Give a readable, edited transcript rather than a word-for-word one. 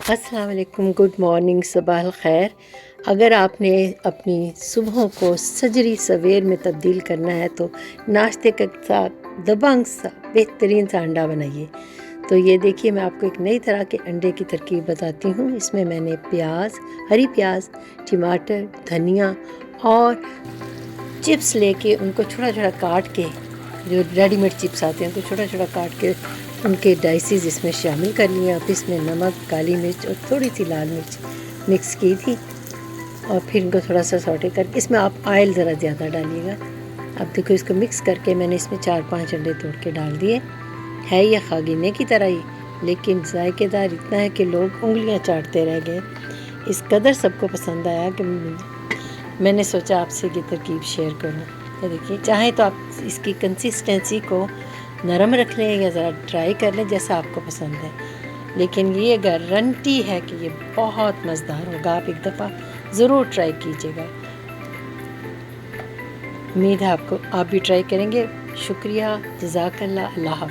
अस्सलाम वालेकुम, good morning, सुबह खैर। अगर आपने अपनी सुबहों को सजरी सवेर में तब्दील करना है तो नाश्ते के साथ दबंग सा बेहतरीन सा अंडा बनाइए। तो ये देखिए, मैं आपको एक नई तरह के अंडे की तरकीब बताती हूँ। इसमें मैंने प्याज, हरी प्याज, टमाटर, धनिया और चिप्स लेके उनको छोटा छोटा काट के, जो रेडीमेड चिप्स आते हैं उनको छोटा छोटा काट के उनके डाइसेस इसमें शामिल कर लिए। अब इसमें नमक, काली मिर्च और थोड़ी सी लाल मिर्च मिक्स की थी और फिर इनको थोड़ा सा सौटे करके इसमें आप ऑयल ज़रा ज़्यादा डालिएगा। अब देखो, इसको मिक्स करके मैंने इसमें 4-5 अंडे तोड़ के डाल दिए। है ये खागीने की तरह ही, लेकिन जायकेदार इतना है कि लोग उंगलियां चाटते रह गए। इस कदर सबको पसंद आया कि मैंने सोचा आपसे ये तरकीब शेयर करूँ। तो देखिए, चाहे तो आप इसकी कंसिस्टेंसी को नरम रख लें या ज़रा ट्राई कर लें, जैसा आपको पसंद है, लेकिन ये गारंटी है कि ये बहुत मज़ेदार होगा। आप एक दफ़ा ज़रूर ट्राई कीजिएगा। उम्मीद है आप भी ट्राई करेंगे। शुक्रिया, जज़ाकल्लाह, अल्लाह हाफ़िज़।